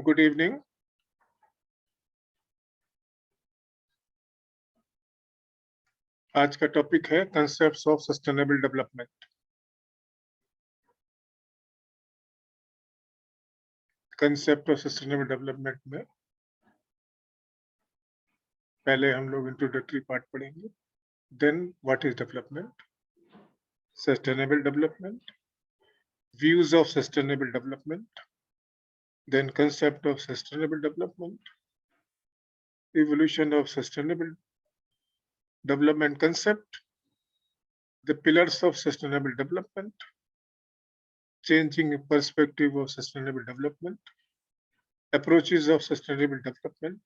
Good evening. आज का topic है concepts of sustainable development. Concept of sustainable development में पहले हम लोग इंट्रोडक्टरी पार्ट पढ़ेंगे, then what is development, sustainable development, views of sustainable development, then concept of sustainable development, evolution of sustainable development concept, the pillars of sustainable development, changing perspective of sustainable development, approaches of sustainable development,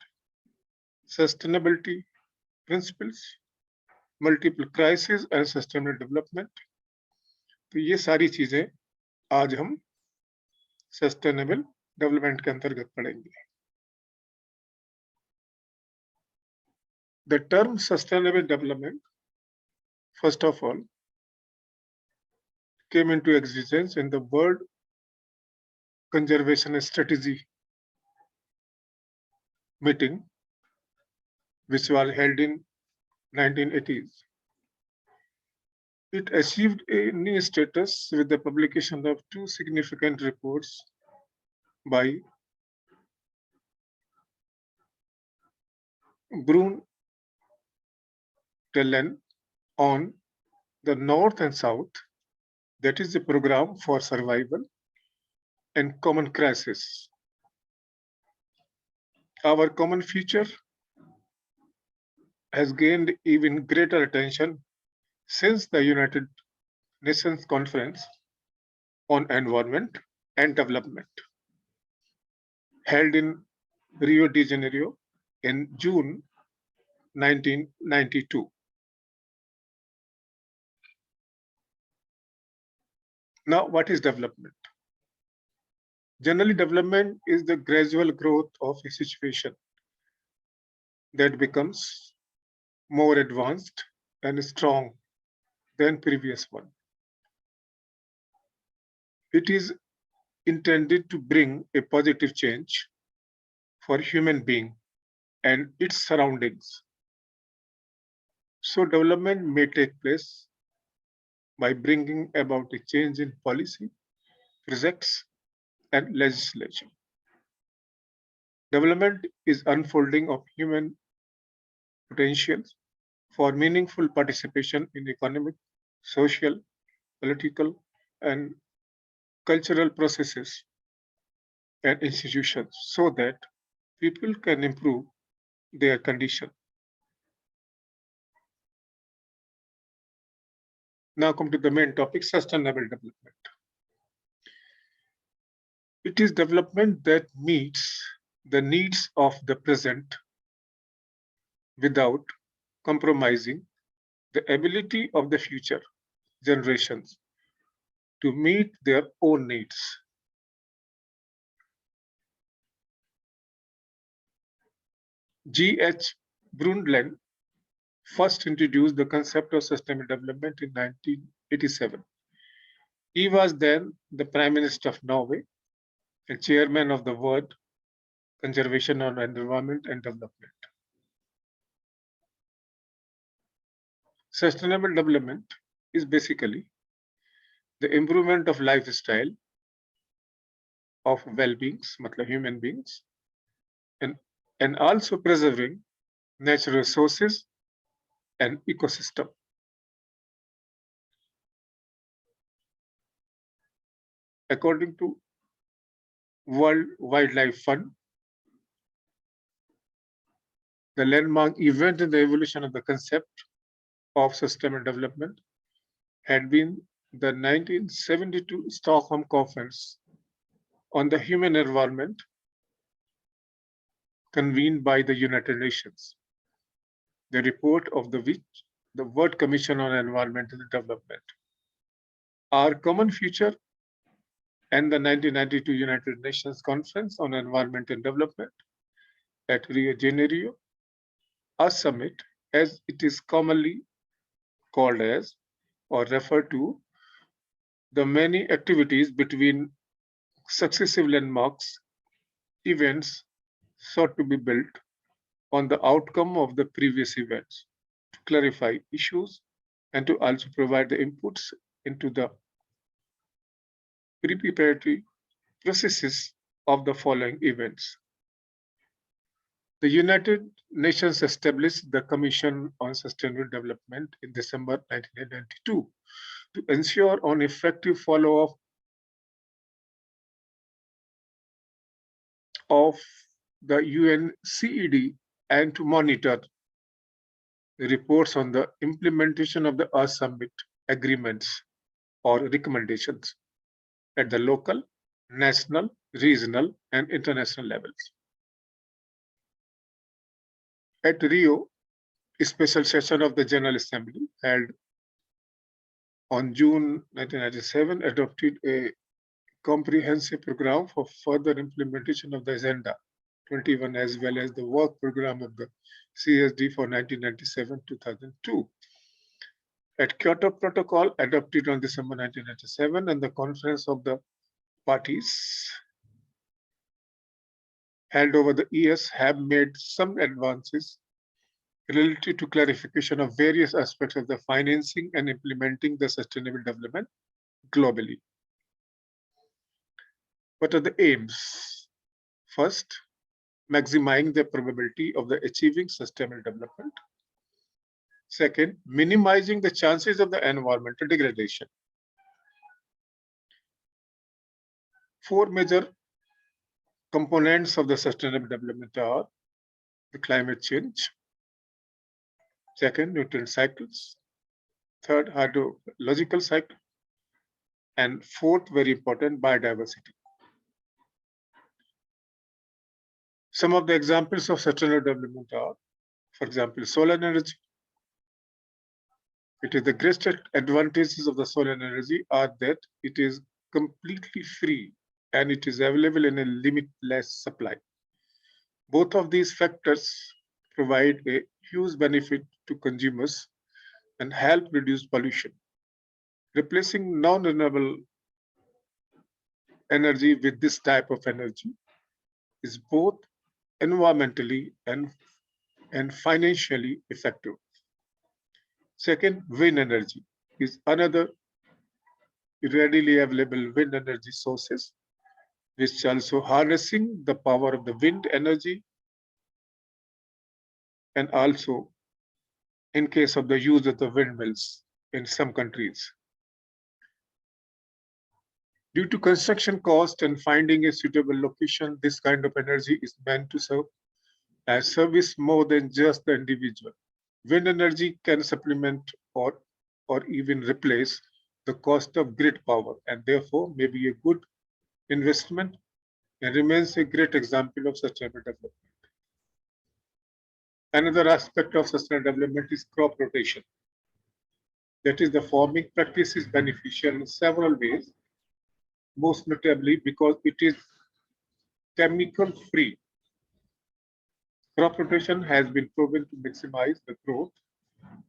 sustainability principles, multiple crises and sustainable development। तो ये सारी चीजें आज हम sustainable development के अंतर्गत पढ़ेंगे। The term sustainable development, first of all, came into existence in the World Conservation Strategy meeting, which was held in 1980s. It achieved a new status with the publication of two significant reports by Brundtland on the North and South, that is the program for survival and common crisis. Our common future has gained even greater attention since the United Nations Conference on Environment and Development, held in Rio de Janeiro in June 1992. Now, what is development? Generally, development is the gradual growth of a situation that becomes more advanced and strong than previous one. It is intended to bring a positive change for human being and its surroundings. So development may take place by bringing about a change in policy, projects, and legislation. Development is unfolding of human potentials for meaningful participation in economic, social, political, and cultural processes and institutions so that people can improve their condition. Now come to the main topic, sustainable development. It is development that meets the needs of the present without compromising the ability of the future generations to meet their own needs. G.H. Brundtland first introduced the concept of sustainable development in 1987. He was then the Prime Minister of Norway and Chairman of the World Conservation on Environment and Development. Sustainable development is basically the improvement of lifestyle of well-beings, matlab human beings, and also preserving natural resources and ecosystem. According to World Wildlife Fund, the landmark event in the evolution of the concept of sustainable development had been the 1972 Stockholm Conference on the Human Environment convened by the United Nations, the report of the World Commission on Environmental Development. Our Common Future and the 1992 United Nations Conference on Environment and Development at Rio de Janeiro, a summit, as it is commonly called as or referred to, the many activities between successive landmarks events sought to be built on the outcome of the previous events to clarify issues and to also provide the inputs into the preparatory processes of the following events. The United Nations established the Commission on Sustainable Development in December 1992 to ensure an effective follow-up of the UNCED and to monitor the reports on the implementation of the Earth Summit agreements or recommendations at the local, national, regional, and international levels. At Rio, a special session of the General Assembly held on June 1997 adopted a comprehensive program for further implementation of the Agenda 21 as well as the work program of the CSD for 1997-2002. At Kyoto Protocol adopted on December 1997 and the Conference of the Parties held over the years have made some advances related to clarification of various aspects of the financing and implementing the sustainable development globally. What are the aims? First, maximizing the probability of the achieving sustainable development. Second, minimizing the chances of the environmental degradation. Four major components of the sustainable development are the climate change, second, nutrient cycles, third, hydrological cycle, and fourth, very important, biodiversity. Some of the examples of sustainable development are, for example, solar energy. It is the greatest advantages of the solar energy are that it is completely free and it is available in a limitless supply. Both of these factors provide a huge benefit to consumers and help reduce pollution. Replacing non-renewable energy with this type of energy is both environmentally and financially effective. Second, wind energy is another readily available wind energy sources, which also harnessing the power of the wind energy, and also in case of the use of the windmills in some countries. Due to construction cost and finding a suitable location, this kind of energy is meant to serve as service more than just the individual. Wind energy can supplement or even replace the cost of grid power and therefore may be a good investment and remains a great example of sustainable development. Another aspect of sustainable development is crop rotation. That is, the farming practice is beneficial in several ways, most notably because it is chemical free. Crop rotation has been proven to maximize the growth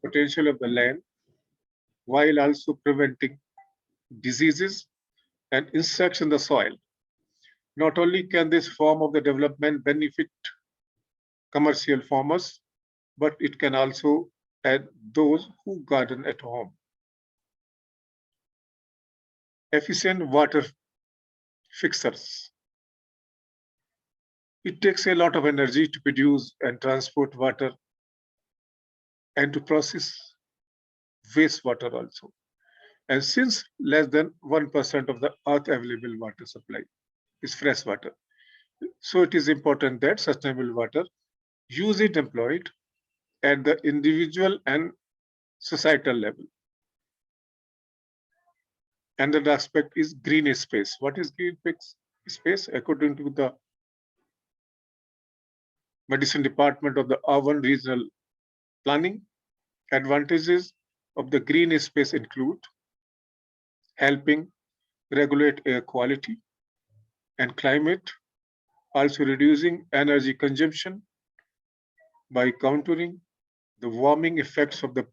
potential of the land while also preventing diseases and insects in the soil. Not only can this form of the development benefit commercial farmers, but it can also add those who garden at home. Efficient water fixers. It takes a lot of energy to produce and transport water and to process wastewater also. And since less than 1% of the earth available water supply is fresh water, so it is important that sustainable water use it employed at the individual and societal level. Another aspect is green space. What is green space? According to the Medicine Department of the Urban Regional Planning, advantages of the green space include helping regulate air quality and climate, also reducing energy consumption by countering the warming effects of the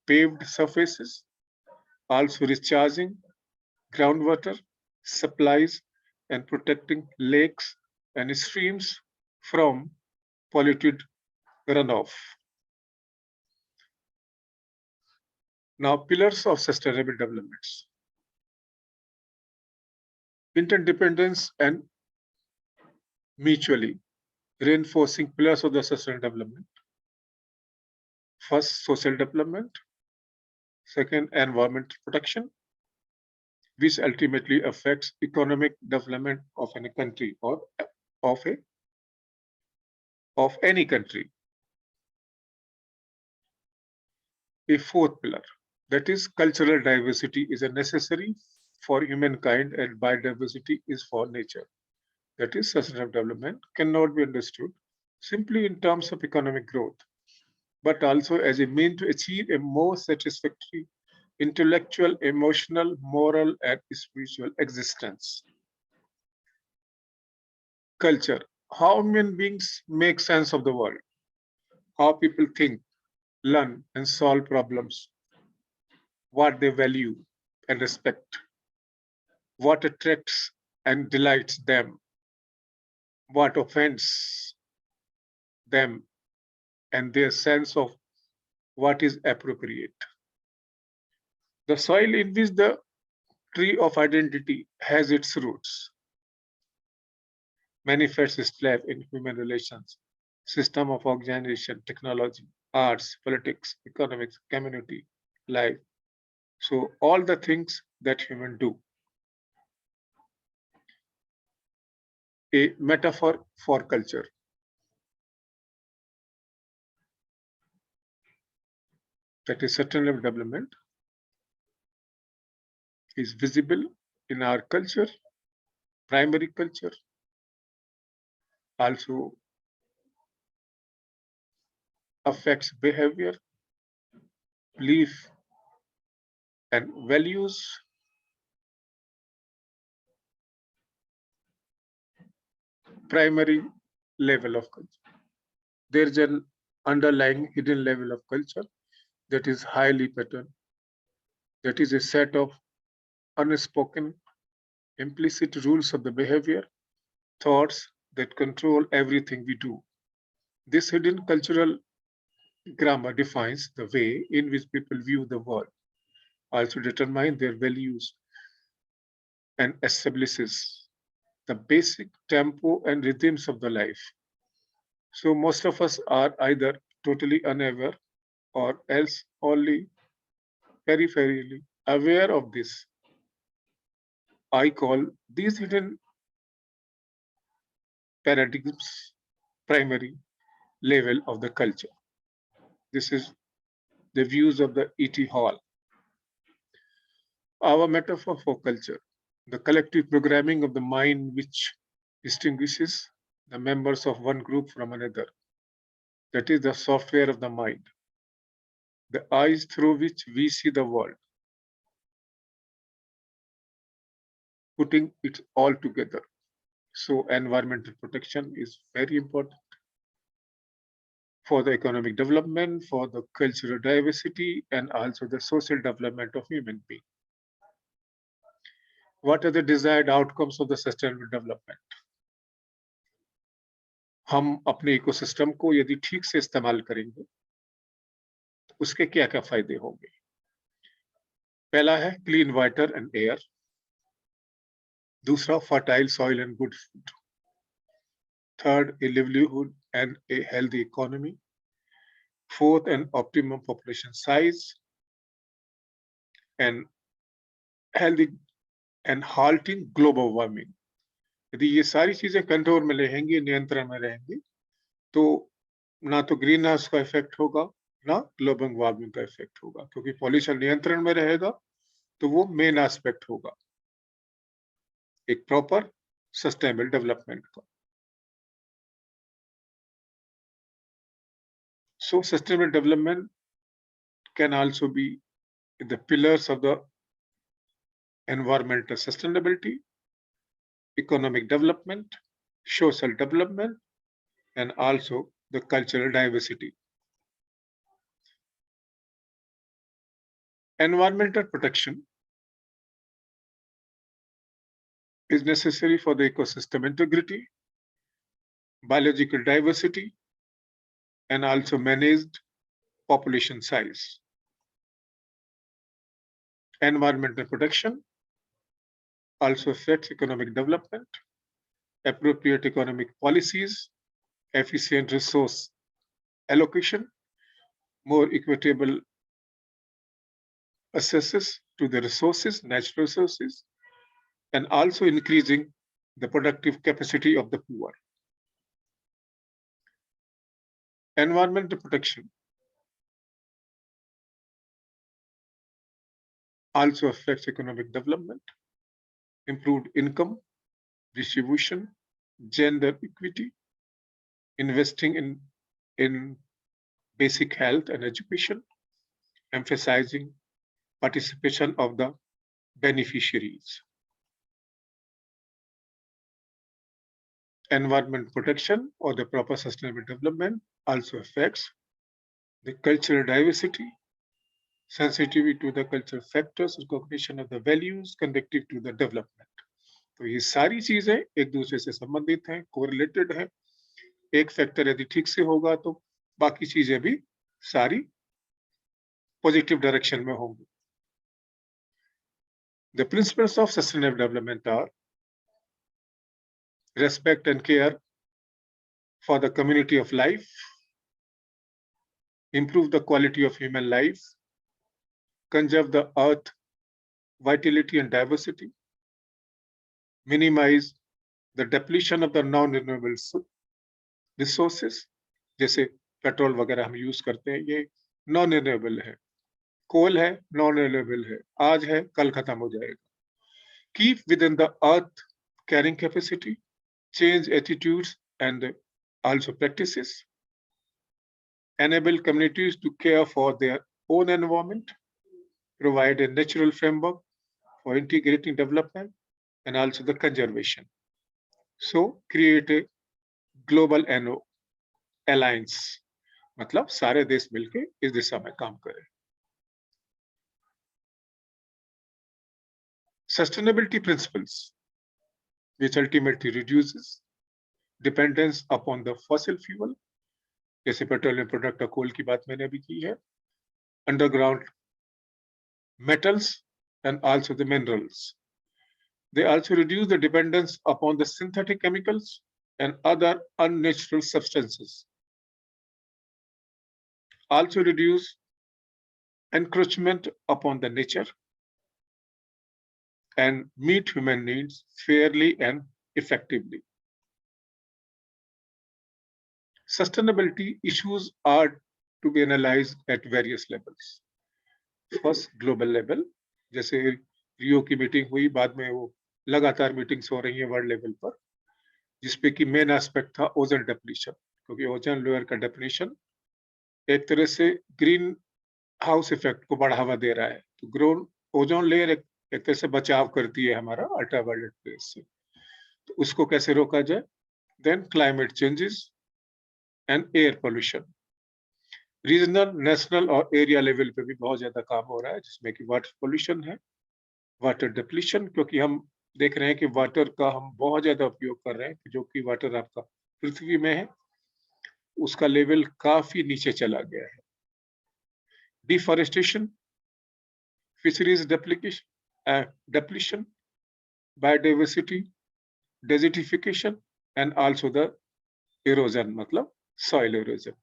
paved surfaces, also recharging groundwater supplies and protecting lakes and streams from polluted runoff. Now, pillars of sustainable developments. Interdependence and mutually reinforcing pillars of the sustainable development. First, social development. Second, environmental protection, which ultimately affects economic development of any country or of any country. A fourth pillar, that is cultural diversity, is a necessary for humankind and biodiversity is for nature. That is, sustainable development cannot be understood simply in terms of economic growth, but also as a means to achieve a more satisfactory intellectual, emotional, moral, and spiritual existence. Culture, how human beings make sense of the world, how people think, learn, and solve problems, what they value and respect, what attracts and delights them, what offends them, and their sense of what is appropriate. The soil in which the tree of identity has its roots manifests itself in human relations, system of organization, technology, arts, politics, economics, community, life. So all the things that humans do. A metaphor for culture. That is sustainable development is visible in our culture, primary culture, also affects behavior, belief, and values. Primary level of culture. There is an underlying hidden level of culture that is highly patterned. That is a set of unspoken, implicit rules of the behavior, thoughts that control everything we do. This hidden cultural grammar defines the way in which people view the world, also determine their values, and establishes the basic tempo and rhythms of the life. So most of us are either totally unaware or else only peripherally aware of this. I call these hidden paradigms primary level of the culture. This is the views of the E.T. Hall. Our metaphor for culture, the collective programming of the mind which distinguishes the members of one group from another. That is the software of the mind, the eyes through which we see the world, putting it all together. So environmental protection is very important for the economic development, for the cultural diversity, and also the social development of human beings. What are the desired outcomes of the sustainable development? हम अपने ecosystem को यदि ठीक से इस्तेमाल करेंगे तो उसके क्या क्या फायदे होंगे? पहला है क्लीन वाटर एंड एयर, दूसरा fertile soil and good food, third A livelihood and a healthy economy, fourth an optimum population size and healthy and halting global warming. यदि ये सारी चीजें कंट्रोल में रहेंगी, नियंत्रण में रहेंगी, तो ना तो ग्रीन हाउस का इफेक्ट होगा ना ग्लोबल वार्मिंग का इफेक्ट होगा, क्योंकि पॉल्यूशन नियंत्रण में रहेगा तो वो मेन एस्पेक्ट होगा एक प्रॉपर सस्टेनेबल डेवलपमेंट का. So sustainable development can also be the pillars of the environmental sustainability, economic development, social development, and also the cultural diversity. Environmental protection is necessary for the ecosystem integrity, biological diversity, and also managed population size. Environmental protection also affects economic development, appropriate economic policies, efficient resource allocation, more equitable access to the resources, natural resources, and also increasing the productive capacity of the poor. Environmental protection also affects economic development, improved income distribution, gender equity, investing in basic health and education, emphasizing participation of the beneficiaries. Environment protection or the proper sustainable development also affects the cultural diversity, sensitivity to the cultural factors, recognition of the values conducive to the development. तो ये सारी चीजें एक दूसरे से संबंधित हैं, correlated है. एक फैक्टर यदि ठीक से होगा तो बाकी चीजें भी सारी पॉजिटिव डायरेक्शन में होंगी. The principles of sustainable development are respect and care for the community of life, improve the quality of human life, conserve the earth vitality and diversity, minimize the depletion of the non-renewable resources, जैसे petrol वगैरह हम use करते हैं, ये non renewable है. कोल है, non renewable है, आज है कल खत्म हो जाएगा. Keep within the earth carrying capacity, change attitudes and also practices, enable communities to care for their own environment, provide a natural framework for integrating development and also the conservation. So create a global alliance, मतलब सारे देश मिलके इस दिशा में काम करें. Sustainability principles, which ultimately reduces dependence upon the fossil fuel, जैसे petroleum product और कोल की बात मैंने अभी की है, underground metals and also the minerals. They also reduce the dependence upon the synthetic chemicals and other unnatural substances. Also reduce encroachment upon the nature and meet human needs fairly and effectively. Sustainability issues are to be analyzed at various levels. First, global level, जैसे रियो की meeting हुई, बाद में वो लगातार meetings हो रही हैं वर्ल्ड लेवल पर, जिसपे कि मेन एस्पेक्ट था ओजोन डेप्लीशन, क्योंकि ओजोन लेयर का डेप्लीशन एक तरह से ग्रीन हाउस इफेक्ट को बढ़ावा दे रहा है. तो ग्रोन ओजोन लेयर एक तरह से बचाव करती है हमारा अल्ट्रावायलेट रेज से, तो उसको कैसे रोका जाए. Then climate changes and air pollution, regional, national और एरिया लेवल पे भी बहुत ज्यादा काम हो रहा है, जिसमें कि वाटर पोल्यूशन है, वाटर डिप्लीशन, क्योंकि हम देख रहे हैं कि वाटर का हम बहुत ज्यादा उपयोग कर रहे हैं, जो कि वाटर आपका पृथ्वी में है उसका लेवल काफी नीचे चला गया है. Deforestation, fisheries depletion, biodiversity, desertification and also the erosion, मतलब soil erosion.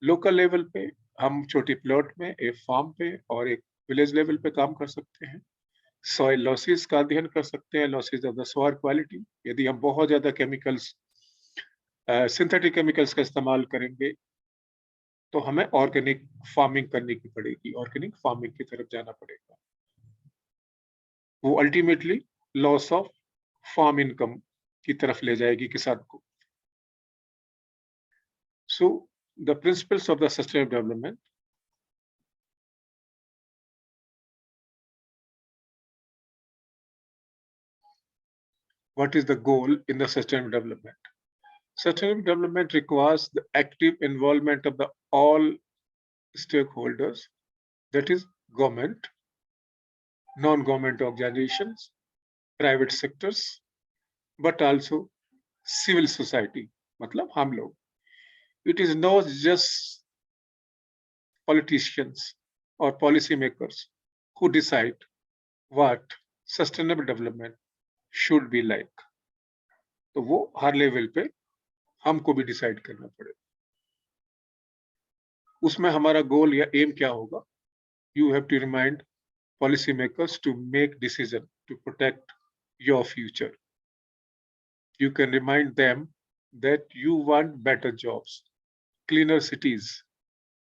लोकल लेवल पे हम छोटी प्लॉट में, एक फार्म पे और एक विलेज लेवल पे काम कर सकते हैं. सॉइल लॉसेस का अध्ययन कर सकते हैं, losses of the soil quality. यदि हम बहुत ज्यादा केमिकल्स, सिंथेटिक केमिकल्स का इस्तेमाल करेंगे तो हमें ऑर्गेनिक फार्मिंग करनी की पड़ेगी, ऑर्गेनिक फार्मिंग की तरफ जाना पड़ेगा. वो ultimately loss of farm income की तरफ ले जाएगी किसान को. सो the principles of the sustainable development. What is the goal in the sustainable development? Sustainable development requires the active involvement of the all stakeholders, that is government, non-government organizations, private sectors, but also civil society. मतलब हम लोग. It is not just politicians or policymakers who decide what sustainable development should be like. तो वो हर level पे हमको भी decide करना पड़ेगा. उसमें हमारा गोल या एम क्या होगा? You have to remind policymakers to make decision to protect your future. You can remind them that you want better jobs, cleaner cities,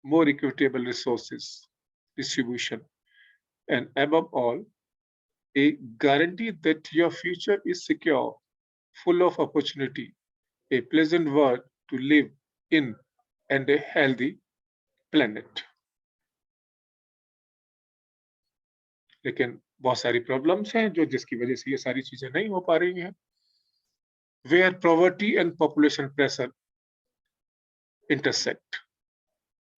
more equitable resources distribution, and above all, a guarantee that your future is secure, full of opportunity, a pleasant world to live in, and a healthy planet. लेकिन बहुत सारी problems हैं जो जिसकी वजह से ये सारी चीजें नहीं हो पा रही हैं. Where poverty and population pressure intersect.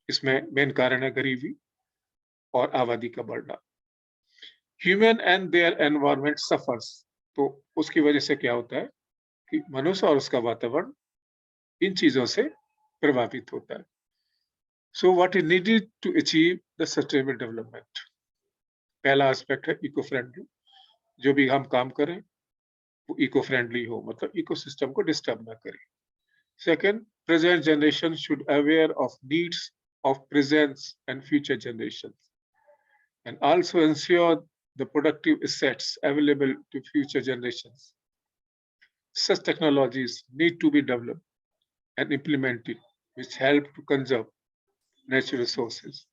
इसमें मेन कारण है गरीबी और आबादी का बढ़ना. Human and their environment suffers. तो उसकी वजह से क्या होता है कि मनुष्य और उसका वातावरण इन चीजों से प्रभावित होता है. So what is needed to achieve the sustainable development? पहला एस्पेक्ट है इको फ्रेंडली. जो भी हम काम करें वो इको फ्रेंडली हो, मतलब इकोसिस्टम को डिस्टर्ब ना करे. Second, present generation should aware of needs of present and future generations and also ensure the productive assets available to future generations. Such technologies need to be developed and implemented which help to conserve natural resources.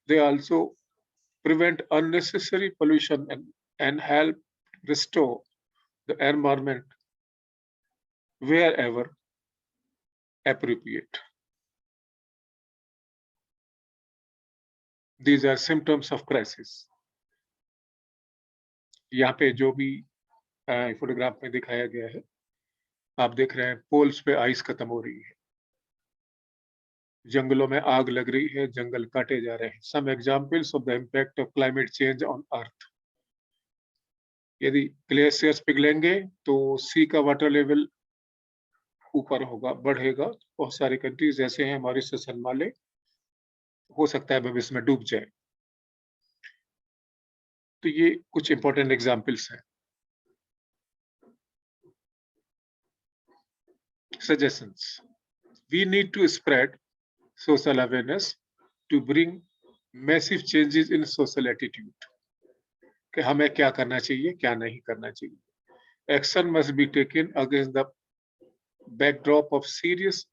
They also prevent unnecessary pollution and help restore the environment wherever appropriate. These are symptoms of crisis. यहाँ पे जो भी photograph में दिखाया गया है, आप देख रहे हैं पोल्स पे आइस खत्म हो रही है, जंगलों में आग लग रही है, जंगल काटे जा रहे हैं. Some examples of the impact of climate change on Earth. यदि ग्लेशियर्स पिघलेंगे तो सी का वाटर लेवल ऊपर होगा, बढ़ेगा. बहुत सारी कंट्रीज ऐसे हैं मॉरिशस और माले, हो सकता है भविष्य में डूब जाए. तो ये कुछ इंपॉर्टेंट एग्जाम्पल्स हैं. Suggestions. We need to spread social awareness to bring massive changes in social attitude. कि हमें क्या करना चाहिए, क्या नहीं करना चाहिए. Action must be taken against the backdrop of serious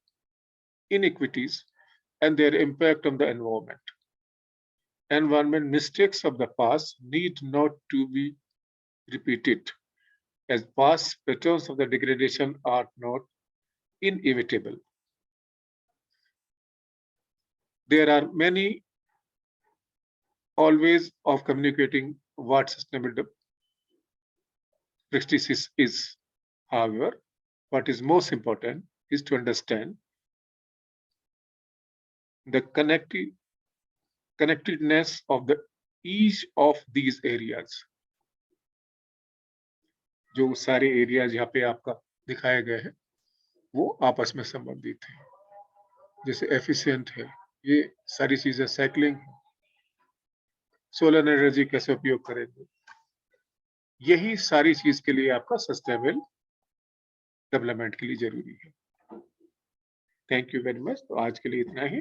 inequities and their impact on the environment. Environment mistakes of the past need not to be repeated, as past patterns of the degradation are not inevitable. There are many ways of communicating what sustainable practices is. However, what is most important is to understand the connectedness of each of these areas. जो सारे areas यहाँ पे आपका दिखाए गए हैं वो आपस में संबंधित हैं. जैसे एफिशिएंट है, ये सारी चीजें साइक्लिंग, सोलर एनर्जी कैसे उपयोग करेंगे, यही सारी चीज के लिए आपका सस्टेनेबल डेवलपमेंट के लिए जरूरी है. Thank you very much. तो आज के लिए इतना ही.